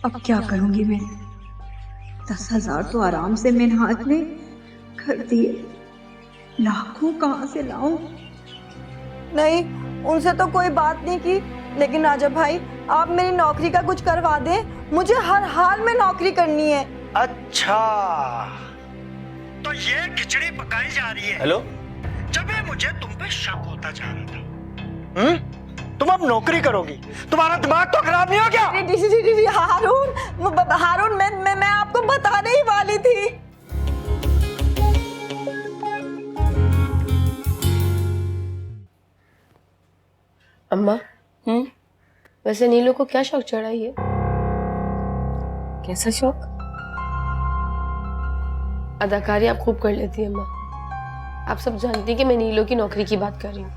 अब क्या करूंगी मैं? 10,000 तो आराम से मैंने हाथ में कर दिए, लाखों कहाँ से लाऊं? नहीं, उनसे तो कोई बात नहीं की, लेकिन राजा भाई आप मेरी नौकरी का कुछ करवा दें, मुझे हर हाल में नौकरी करनी है। अच्छा, तो ये खिचड़ी पकाई जा रही है। हेलो, जब ये मुझे तुम पे शक होता जा रहा था। तुम अब नौकरी करोगी? तुम्हारा दिमाग तो खराब नहीं हो क्या? जी, हारून मैं आपको बताने ही वाली थी। अम्मा, वैसे नीलू को क्या शौक चढ़ा है? कैसा शौक? अदाकारी आप खूब कर लेती है अम्मा। आप सब जानती हैं कि मैं नीलू की नौकरी की बात कर रही हूँ।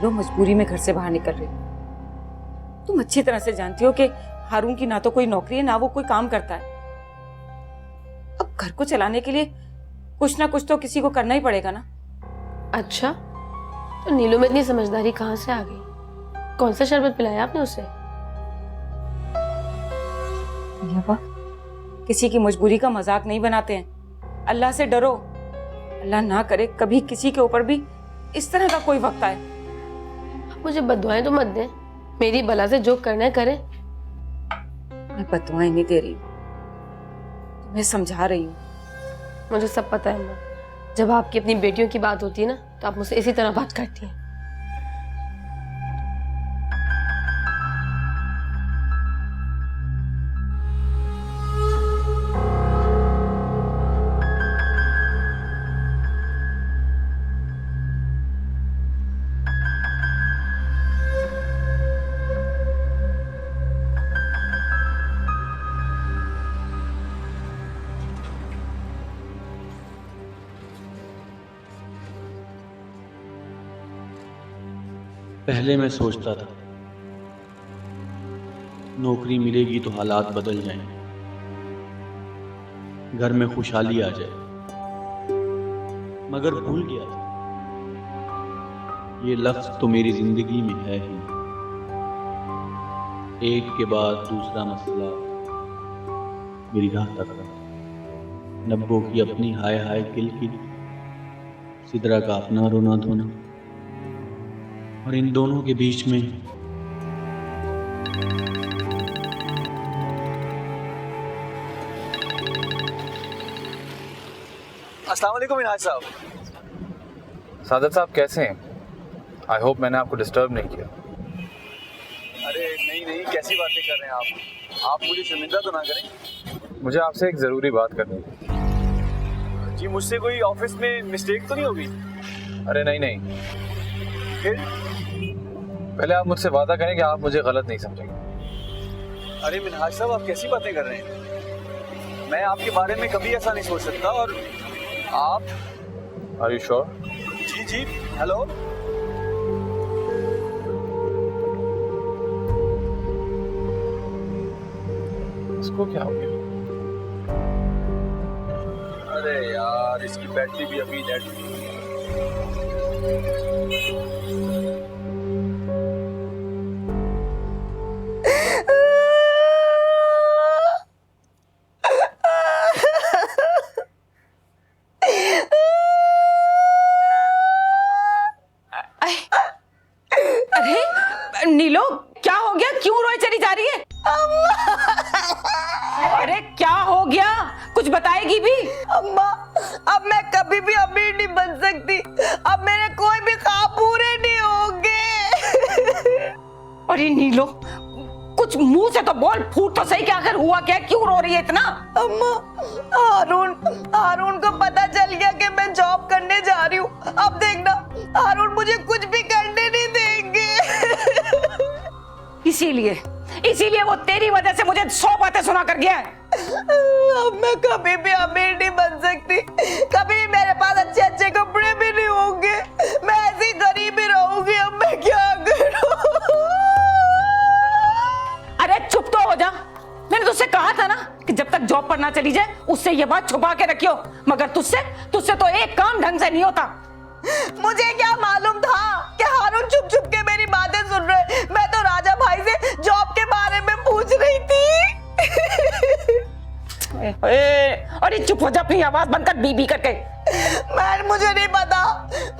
लो, मजबूरी में घर से बाहर निकल रही हो। तुम अच्छी तरह से जानती हो कि हारून की ना तो कोई नौकरी है, ना वो कोई काम करता है। अब घर को चलाने के लिए कुछ ना कुछ तो किसी को करना ही पड़ेगा ना। अच्छा, तो नीलू में इतनी समझदारी कहाँ से आ गई? कौन सा शरबत पिलाया आपने उसे? किसी की मजबूरी का मजाक नहीं बनाते हैं। अल्लाह से डरो, अल्लाह ना करे कभी किसी के ऊपर भी इस तरह का कोई वक्त आए। मुझे बददुआएं तो मत दें, मेरी भला से जो करना है करें। मैं बददुआएं नहीं दे रही, मैं समझा रही हूँ। मुझे सब पता है अम्मा, जब आपकी अपनी बेटियों की बात होती है ना तो आप मुझसे इसी तरह बात करती हैं। पहले मैं सोचता था नौकरी मिलेगी तो हालात बदल जाएंगे, घर में खुशहाली आ जाए, मगर भूल गया था ये लफ्ज तो मेरी जिंदगी में है ही। एक के बाद दूसरा मसला मेरी राह तक रहा। नब्बों की अपनी हाय हाय किलकिल, सिदरा का अपना रोना धोना, और इन दोनों के बीच में अस्सलाम वालेकुम मिनहाज साहब। सादत साहब कैसे हैं? आई होप मैंने आपको डिस्टर्ब नहीं किया। अरे नहीं, कैसी बातें कर रहे हैं आप मुझे शर्मिंदा तो ना करें। मुझे आपसे एक ज़रूरी बात करनी थी। जी, मुझसे कोई ऑफिस में मिस्टेक तो नहीं होगी? अरे नहीं, फिर? पहले आप मुझसे वादा करें कि आप मुझे गलत नहीं समझेंगे। अरे मिनहाज साहब, आप कैसी बातें कर रहे हैं? मैं आपके बारे में कभी ऐसा नहीं सोच सकता। और आप? Are you sure? जी, हेलो। इसको क्या हो गया? अरे यार, इसकी बैटरी भी अभी डेड। अरे नीलो, क्या हो गया? क्यों रोए चली जा रही है? अरे क्या हो गया? कुछ बताएगी भी? अम्मा, अब मैं कभी भी अमीर नहीं बन सकती। अब मेरे कोई भी ख्वाब पूरे नहीं होंगे। अरे नीलो, कुछ मुंह से तो बोल, फूट तो सही कि आखिर हुआ क्या? क्यों रो रही है इतना? अम्मा, हारून को पता चल गया कि मैं जॉब करने जा रही हूँ। अब देखना, हारून मुझे कुछ भी करने नहीं देंगे। इसीलिए वो तेरी वजह से मुझे 100 बातें सुना कर गया है। अब मैं कभी भी अमीर नहीं बन सकती। कभी भी मेरे पास अच्छे अच्छे कपड़े भी नहीं होंगे। मैं ऐसी गरीब ही रहूंगी। अब मैं क्या करूं? अरे चुप तो हो जा। मैंने तुझसे कहा था ना कि जब तक जॉब पर ना चली जाए उससे ये बात छुपा के रखियो, मगर तुझसे तो एक काम ढंग से नहीं होता। मुझे क्या मालूम था कि हारून चुप चुप के मेरी बातें सुन रहे। मैं तो राजा भाई से जॉब के बारे में पूछ रही अरे चुप हो जा, अपनी आवाज बंद कर बी करके। मैम मुझे नहीं पता,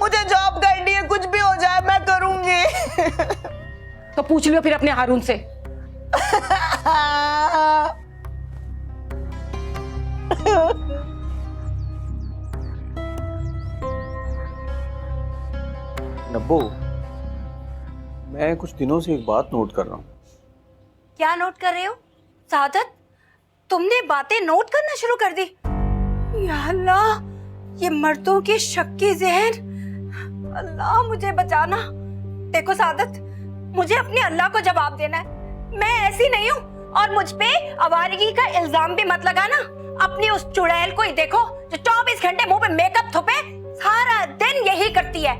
मुझे जॉब करनी है, कुछ भी हो जाए मैं करूंगी। तो पूछ लियो फिर अपने हारून से। नब्बो, मैं कुछ दिनों से एक बात नोट कर रहा हूँ। क्या नोट कर रहे हो सादत? तुमने बातें नोट करना शुरू कर दी? या अल्लाह, ये मर्दों के शक की जहर। अल्लाह मुझे बचाना। देखो सादत, मुझे अपने अल्लाह को जवाब देना है। मैं ऐसी नहीं हूँ, और मुझ पे आवारगी का इल्जाम भी मत लगाना। अपनी उस चुड़ैल को ही देखो जो 24 घंटे मुंह पे मेकअप थोपे, सारा दिन यही करती है।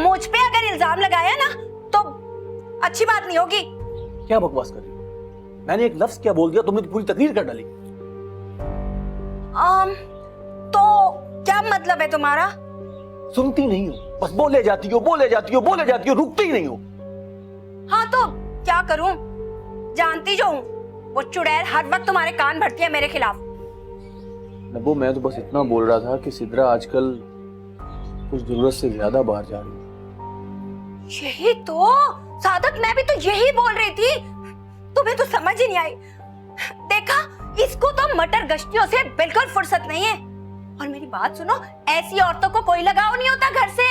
मुझ पे अगर इल्जाम लगाया ना तो अच्छी बात नहीं होगी। क्या बकवास कर रही हो? मैंने एक लफ्ज क्या बोल दिया, तुमने तो पूरी तकरीर कर डाली। तो क्या मतलब है तुम्हारा? सुनती नहीं हो, बस बोले जाती हो, बोले जाती हो, बोले जाती हो, रुकती ही नहीं हो। हाँ तो क्या करूं? जानती जो हूं, वो चुड़ैल हर वक्त तुम्हारे कान भरती है मेरे खिलाफ। नब्बो, मैं तो बस इतना बोल रहा था कि सिद्रा आजकल कुछ जरूरत से ज्यादा बाहर जा रही है। यही तो सादत, मैं भी तो यही बोल रही थी, तुम्हें तो समझ ही नहीं आई। देखा, इसको तो मटर गश्तियों से बिल्कुल फुर्सत नहीं है। और मेरी बात सुनो, ऐसी औरतों को कोई लगाव नहीं होता घर से।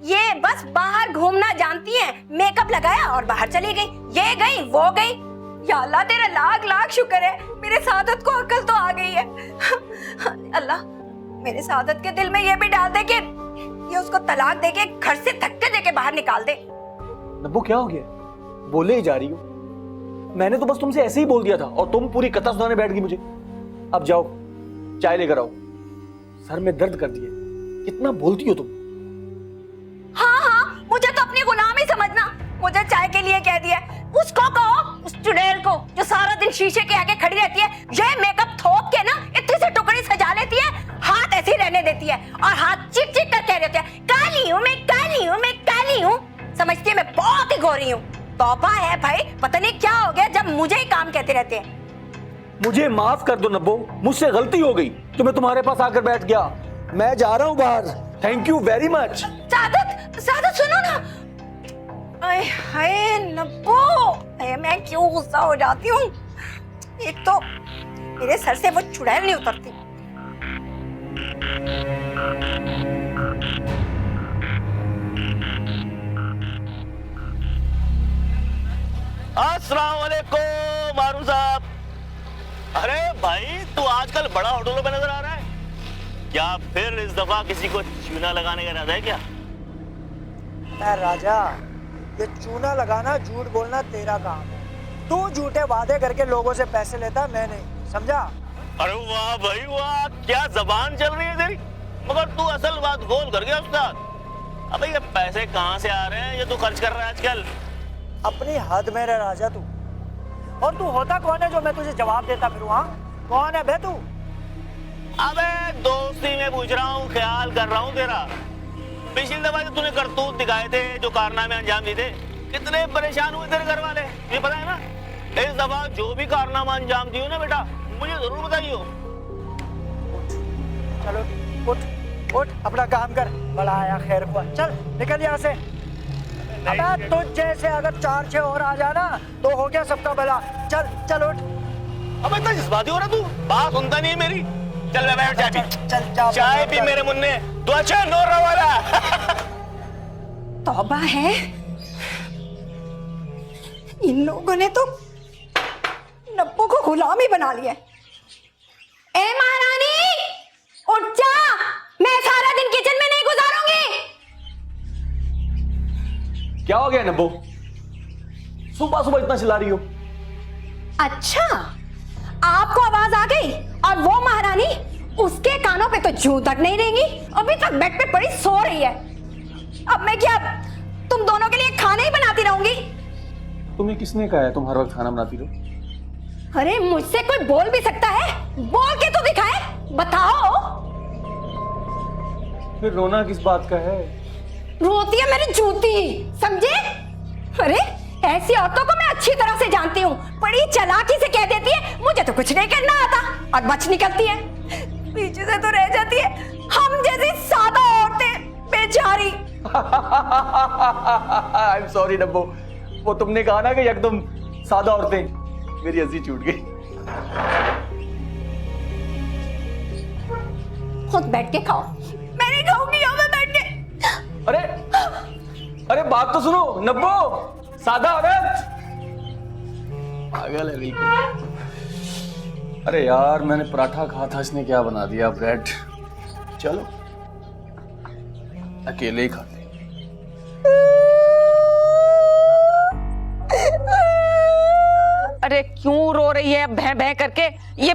ये बस बाहर घूमना जानती हैं। मेकअप लगाया और बाहर चली गई, ये गई वो गई। या अल्लाह, तेरा लाख लाख शुक्र है, मेरे सादत को अकल तो आ गई है। अल्लाह, मेरे सादत के दिल में ये भी डाल दे कि ये उसको तलाक देके घर से धक्के देके बाहर निकाल दे। नब्बो, क्या हो गया? बोले ही जा रही हो। मैंने तो बस तुमसे ऐसे ही बोल दिया था और तुम पूरी कथा सुनाने बैठ गई मुझे। अब जाओ, चाय लेकर आओ। सर में दर्द कर दिया। कितना बोलती हो तुम। हाँ, मुझे तो अपनी गुलाम ही समझना। मुझे चाय के लिए कह दिया। उसको कहो, उस चुड़ैल को जो सारा दिन शीशे के आगे खड़ी रहती है, ये मेकअप थोप के ना इतनी सी टुकड़ी सजा लेती है, हाथ ऐसे ही रहने देती है और हाथ चिक चिक कर कह देती है, काली हूँ मैं, काली हूँ मैं, काली हूँ। समझती है मैं बहुत ही गोरी हूँ। तौबा है भाई, पता नहीं क्या हो गया जब मुझे ही काम कहते रहते हैं। मुझे माफ कर दो नब्बो, मुझसे गलती हो गई तो मैं तुम्हारे पास आकर बैठ गया। मैं जा रहा हूँ बाहर। Thank you very much. Saadat, Saadat सुनो ना। अरे हाय नब्बो, मैं क्यों गुस्सा हो जाती हूँ। एक तो मेरे सर से वो चुड़ैल नहीं उतरती। अस्सलाम वालेकुम मारू साहब। अरे भाई, तू आजकल बड़ा होटलों पे नजर आ रहा है। क्या फिर इस दफा किसी को चूना लगाने का इरादा है क्या? राजा, ये चूना लगाना, झूठ बोलना तेरा काम है। तू झूठे वादे करके लोगों से पैसे लेता, मैं नहीं, समझा? अरे वाह भाई वाह, क्या जबान चल रही है तेरी। मगर तू असल बात गोल कर गया उस्ताद। अबे ये पैसे कहाँ से आ रहे हैं, ये तू खर्च कर रहा है आजकल? अपनी हद में रह राजा तू। और तू होता कौन है जो मैं तुझे जवाब देता फिरूं? हाँ, कौन है बे तू? अबे दोस्ती में पूछ रहा हूँ, ख्याल कर रहा हूँ तेरा। पिछली दफा जो तूने करतूत दिखाए थे, जो कारनामे अंजाम दिए थे, कितने परेशान हुए तेरे घर वाले, ये पता है ना? इस दफा जो भी कारनामा अंजाम दियो ना बेटा, मुझे जरूर बताइयो। चलो उठ उठ, अपना काम कर। बड़ा आया खैर को, चल निकल यहाँ से। अबे तुझ जैसे अगर 4-6 और आ जाना तो हो गया सबका भला। चल चल उठ। अबे इतना जज्बाती हो रहा तू, बात सुनता नहीं है मेरी। चल मैं बैठ, चाय पी। चल चाय पी मेरे मुन्ने, तो अच्छा नोर वाला। तौबा है, इन लोगों ने तो नब्बो को गुलाम ही बना लिया। ए महारानी, उठ जा, मैं सारा दिन किचन में नहीं गुजारूंगी। क्या हो गया नब्बो? सुबह सुबह इतना चिल्ला रही हो? अच्छा, आपको आवाज आ गई? और वो महारानी, उसके कानों पे तो जूं तक नहीं रहेंगी, अभी तक बेड पे पड़ी सो रही है। अब मैं क्या तुम दोनों के लिए खाना ही बनाती रहूंगी? तुम्हें किसने कहा है तुम हर वक्त खाना बनाती रहो? अरे मुझसे कोई बोल भी सकता है? बोल के तो दिखाए, बताओ। फिर रोना किस बात का है? रोती है मेरी जूती, समझे? अरे ऐसी औरतों को मैं अच्छी तरह से जानती हूँ, बड़ी चालाकी से कह देती है मुझे तो कुछ नहीं करना आता, और बच निकलती है, पीछे से तो रह जाती है हम जैसी सादा औरतें, बेचारी। आई एम सॉरी नब्बो, वो तुमने कहा ना कि एकदम सादा औरतें, मेरी हंसी छूट गई। खुद बैठ के खाओ, मैं नहीं खाऊंगी यहाँ पे बैठ के। अरे अरे बात तो सुनो नब्बो, सादा औरत पागल है बिल्कुल। अरे यार मैंने पराठा कहा था, इसने क्या बना दिया ब्रेड। चलो अकेले ही खाते हैं। अरे क्यों रो रही है भैं भैं करके? ये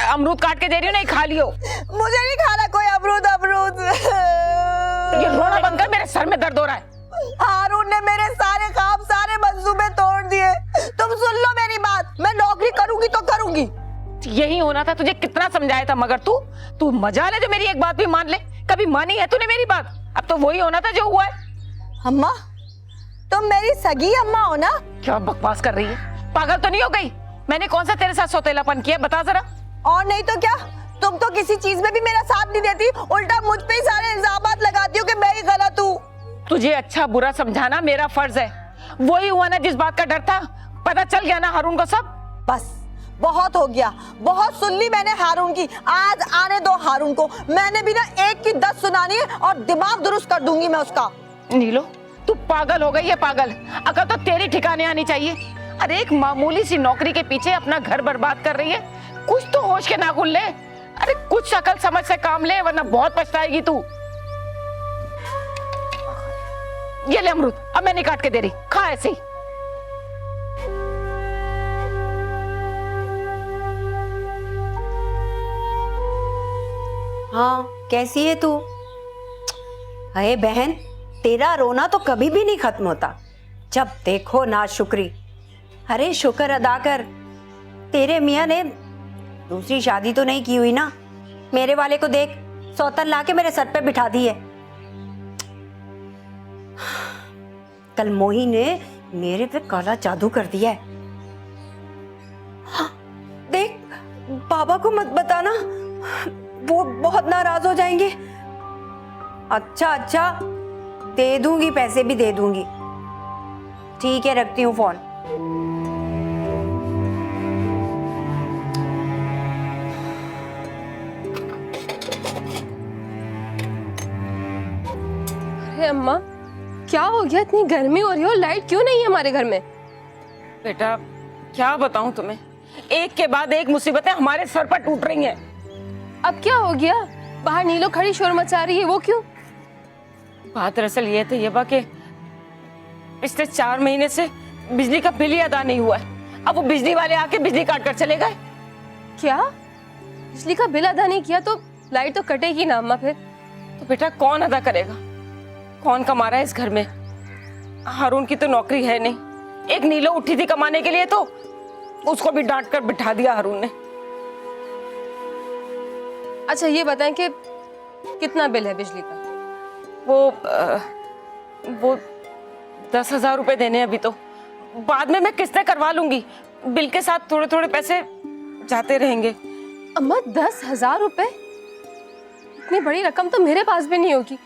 अमरूद काट के दे रही हो, नहीं खा लियो। मुझे नहीं खाना कोई अमरूद। ये रोना बंद कर, मेरे सर में दर्द हो रहा है। हारून ने मेरे सारे काम, सारे मंसूबे तोड़ दिए। तुम सुन लो मेरी बात, मैं नौकरी करूंगी तो करूंगी। यही होना था, तुझे कितना समझाया था, मगर तू मजा ले जो मेरी एक बात भी मान ले। कभी मानी है तूने मेरी बात? अब तो वही होना था जो हुआ है। अम्मा, तुम मेरी सगी अम्मा हो ना? क्या बकवास कर रही है? पागल तो नहीं हो गई? मैंने कौन सा तेरे साथ सौतेलापन किया, बता जरा। और नहीं तो क्या, तुम तो किसी चीज में भी मेरा साथ नहीं देती, उल्टा मुझ पे ही सारे इल्जामात लगाती हो कि मैं ही गलत हूँ। तुझे अच्छा बुरा समझाना मेरा फर्ज है। वही हुआ ना जिस बात का डर था, पता चल गया ना हारून को सब। बस बहुत हो गया, बहुत सुन ली मैंने हारून की। आज आने दो हारून को, मैंने भी ना एक की 10 सुनानी है और दिमाग दुरुस्त कर दूंगी मैं उसका। नीलो, तू पागल हो गई है, पागल। अकल तो तेरी ठिकाने आनी चाहिए। अरे एक मामूली सी नौकरी के पीछे अपना घर बर्बाद कर रही है। कुछ तो होश के नाखून ले। अरे कुछ अकल समझ से काम ले, वरना बहुत पछताएगी तू। ये ले अमरूद, अब मैं नहीं काट के दे रही, खा ऐसे ही। हाँ, कैसी है तू? अरे बहन, तेरा रोना तो कभी भी नहीं खत्म होता। जब देखो नाशुक्री। अरे शुक्र अदा कर, तेरे मियाँ ने दूसरी शादी तो नहीं की हुई ना। मेरे वाले को देख, सौतन लाके मेरे सर पे बिठा दी है। कल मोही ने मेरे पे काला जादू कर दिया है। हाँ, देख, बाबा को मत बताना, वो बहुत नाराज हो जाएंगे। अच्छा, दे दूंगी, पैसे भी दे दूंगी। ठीक है, रखती हूँ फोन। अरे अम्मा, क्या हो गया? इतनी गर्मी हो रही हो, लाइट क्यों नहीं है हमारे घर में? बेटा क्या बताऊं तुम्हें, एक के बाद एक मुसीबतें हमारे सर पर टूट रही हैं। अब क्या हो गया? बाहर नीलो खड़ी शोर मचा रही है, वो क्यों? बात दरअसल ये थी ये कि पिछले 4 महीने से बिजली का बिल ही अदा नहीं हुआ है। अब वो बिजली वाले आके बिजली काट कर चले गए। क्या? बिजली का बिल अदा नहीं किया तो लाइट तो कटेगी ना अम्मा फिर? तो बेटा कौन अदा करेगा? कौन कमा रहा है इस घर में? हारून की तो नौकरी है नहीं। एक नीलो उठी थी कमाने के लिए, तो उसको भी डांट कर बिठा दिया हारून ने। अच्छा ये बताएं कि कितना बिल है बिजली का? वो 10,000 रुपए देने हैं अभी तो। बाद में मैं किस्तें करवा लूंगी। बिल के साथ थोड़े थोड़े पैसे जाते रहेंगे। अम्मा 10,000 रुपए? इतनी बड़ी रकम तो मेरे पास भी नहीं होगी।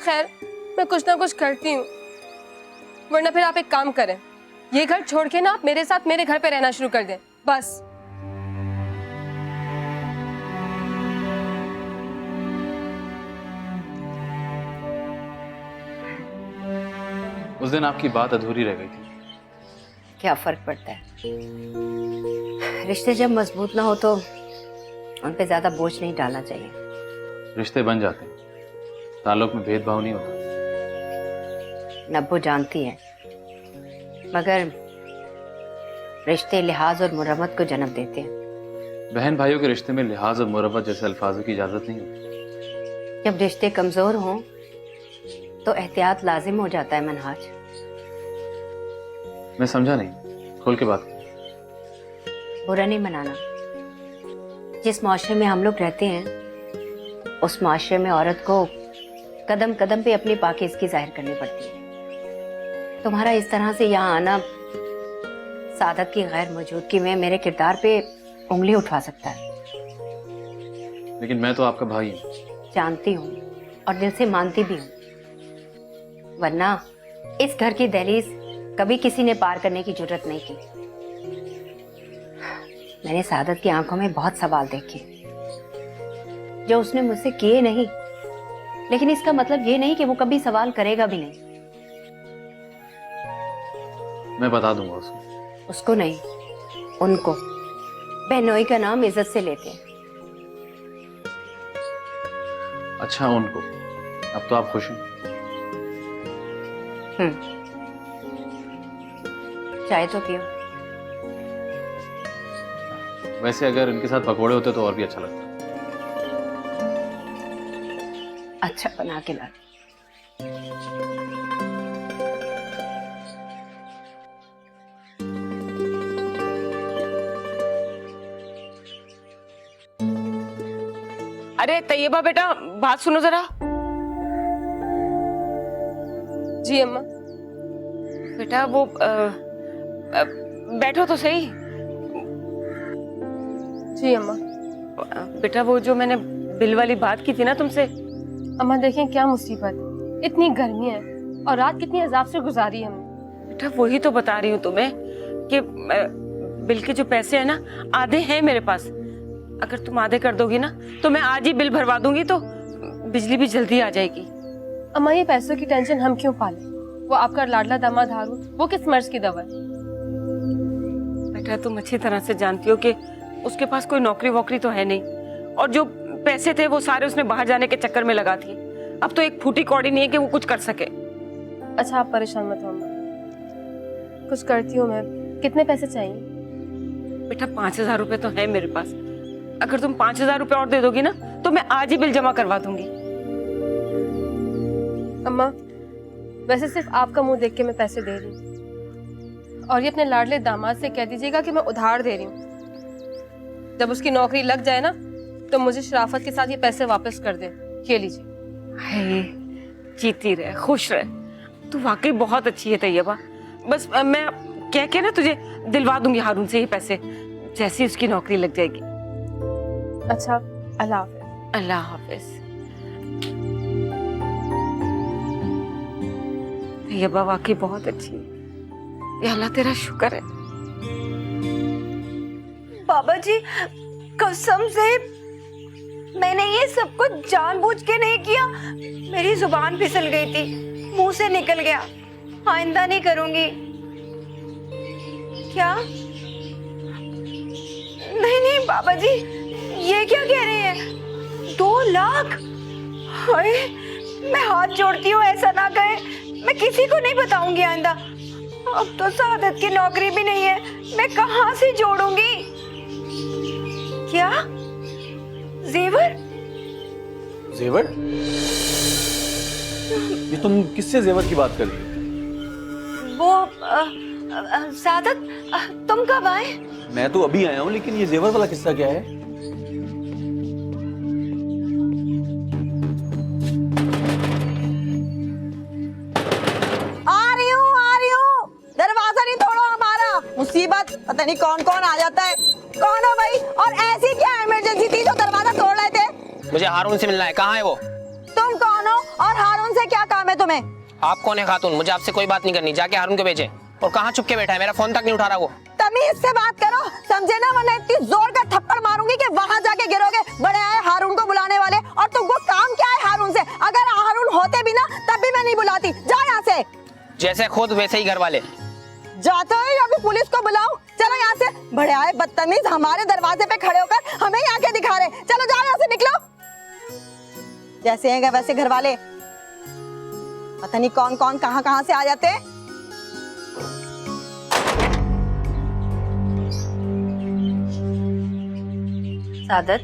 खैर, मैं कुछ ना कुछ करती हूँ, वरना फिर आप एक काम करें, ये घर छोड़ के ना आप मेरे साथ मेरे घर पे रहना शुरू कर दें, बस। उस दिन आपकी बात अधूरी रह गई थी। क्या फर्क पड़ता है? रिश्ते जब मजबूत ना हो तो उन पे ज्यादा बोझ नहीं डालना चाहिए। रिश्ते बन जाते हैं, ताल्लुक में भेदभाव नहीं होता। नब्बो जानती है, मगर रिश्ते लिहाज और मुरम्मत को जन्म देते हैं। बहन भाइयों के रिश्ते में लिहाज और मुरब्बत जैसे अल्फाजों की इजाजत नहीं होती। जब रिश्ते कमजोर हों तो एहतियात लाजिम हो जाता है मनहाज। मैं समझा नहीं, खोल के बात। बुरा नहीं मनाना। जिस माशरे में हम लोग रहते हैं, उस माशरे में औरत को कदम कदम पे अपनी पाकीज़गी जाहिर करनी पड़ती है। तुम्हारा इस तरह से यहाँ आना सादत की गैर मौजूदगी में मेरे किरदार पे उंगली उठा सकता है। लेकिन मैं तो आपका भाई हूँ। जानती हूँ और दिल से मानती भी हूँ, वरना इस घर की दहलीज कभी किसी ने पार करने की जरूरत नहीं की। मैंने सादत की आंखों में बहुत सवाल देखे जो उसने मुझसे किए नहीं, लेकिन इसका मतलब ये नहीं कि वो कभी सवाल करेगा भी नहीं। मैं बता दूंगा उसको। उसको नहीं, उनको। बहनोई का नाम इज्जत से लेते हैं। अच्छा, उनको। अब तो आप खुश हैं? चाय तो पियो। वैसे अगर इनके साथ पकोड़े होते तो और भी अच्छा लगता। अच्छा बना के ला। अरे तैयबा बेटा, बात सुनो जरा। जी अम्मा। बेटा वो बैठो तो सही। जी अम्मा। बेटा वो जो मैंने बिल वाली बात की थी ना तुमसे। अम्मा देखें क्या मुसीबत, इतनी गर्मी है और रात कितनी अजाब से गुजारी हमने। बेटा वही तो बता रही हूँ तुम्हें कि बिल के जो पैसे हैं ना, आधे हैं मेरे पास। अगर तुम आधे कर दोगी ना तो मैं आज ही बिल भरवा दूंगी, तो बिजली भी जल्दी आ जाएगी। अम्मा ये पैसों की टेंशन हम क्यों पाले? वो आपका लाडला दामाद हारून, वो किस मर्ज की दवा है? बेटा तुम अच्छी तरह से जानती हो कि उसके पास कोई नौकरी वोकरी तो है नहीं, और जो पैसे थे वो सारे उसने बाहर जाने के चक्कर में लगा दिए। अब तो एक फूटी कौड़ी नहीं है कि वो कुछ कर सके। अच्छा आप परेशान मत हो अम्मा, कुछ करती हूँ मैं। कितने पैसे चाहिए? बेटा 5,000 रुपए तो है मेरे पास। अगर तुम 5,000 रुपए और दे दोगी ना तो मैं आज ही बिल जमा करवा दूंगी। अम्मा वैसे सिर्फ आपका मुंह देख के मैं पैसे दे रही हूँ, और ये अपने लाडले दामाद से कह दीजिएगा कि मैं उधार दे रही हूँ। जब उसकी नौकरी लग जाए ना तो मुझे शराफत के साथ ये पैसे वापस कर दे। ये लीजिए। हे, जीती रहे, खुश रहे। तू वाकई बहुत अच्छी है तैयबा। बस मैं कह के ना तुझे दिलवा दूंगी हारून से ये पैसे, जैसे उसकी नौकरी लग जाएगी। अच्छा, अल्लाह हाफिज। अल्लाह हाफिज। तैयबा वाकई बहुत अच्छी है। या अल्लाह तेरा शुक्र है। बाबा जी कसम से मैंने ये सब कुछ जानबूझ के नहीं किया। मेरी जुबान फिसल गई थी, मुंह से निकल गया। आइंदा नहीं करूंगी। क्या? नहीं नहीं बाबा जी, ये क्या कह रहे हैं? 2 लाख? हाय, मैं हाथ जोड़ती हूँ, ऐसा ना कहे। मैं किसी को नहीं बताऊंगी आइंदा। अब तो सादत की नौकरी भी नहीं है, मैं कहाँ से जोड़ूंगी? क्या? जेवर? जेवर? ये तुम किससे जेवर की बात कर रही हो? वो सादत, तुम कब आए? मैं तो अभी आया हूँ, लेकिन ये जेवर वाला किस्सा क्या है? आ रही हूँ। दरवाजा नहीं तोड़ो हमारा। मुसीबत, पता नहीं कौन कौन आ जाता है। कौन हो भाई? और ऐसी क्या इमरजेंसी थी जो दरवाजा तोड़ रहे थे? मुझे हारून से मिलना है। कहाँ है वो? तुम कौन हो और हारून से क्या काम है तुम्हें? आप कौन है खातून? मुझे आपसे कोई बात नहीं करनी। जाके हारून को भेजे। और कहाँ चुप के बैठा है? मेरा फोन तक नहीं उठा रहा वो। तमीज से बात करो, समझे ना, वरना इतनी जोर का थप्पड़ मारूंगी कि वहाँ जाके गिरोगे। बड़े आए हारून को बुलाने वाले, और तुमको काम क्या है हारून से? अगर हारून होते भी ना तब भी मैं नहीं बुलाती। जाओ यहाँ से। जैसे खुद वैसे ही घर वाले। जाते हो या फिर पुलिस को बुलाऊं? चलो यहाँ से। बड़े आए बदतमीज, हमारे दरवाजे पे खड़े होकर हमें ही आके दिखा रहे। चलो जाओ यहाँ से, निकलो। जैसे हैं वैसे घर वाले, पता नहीं कौन कौन कहाँ से आ जाते हैं। सादत,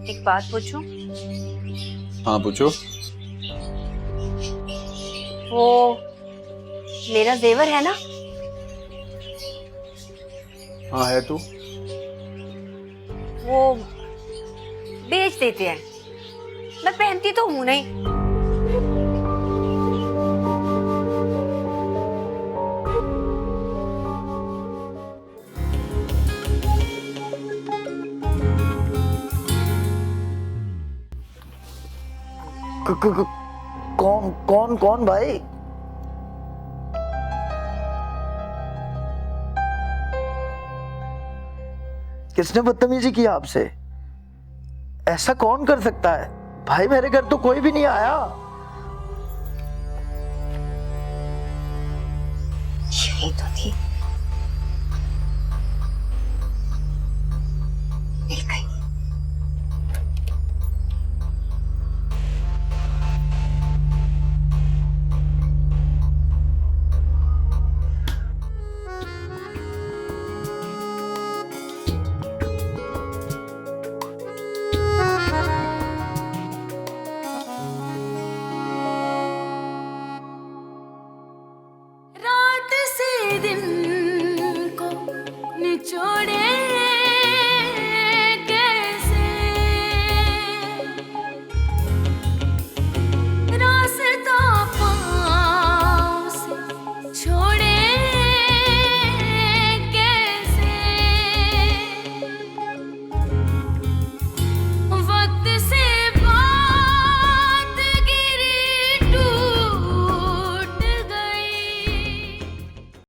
एक बात पूछूं? हाँ पूछो। वो मेरा जेवर है ना? हाँ है तू। वो बेच देते हैं, मैं पहनती तो हूं नहीं। कौन कौन कौन भाई? किसने बदतमीजी की आपसे? ऐसा कौन कर सकता है? भाई मेरे घर तो कोई भी नहीं आया। यही तो थी, मिल गई। रात से दिन को निचोड़े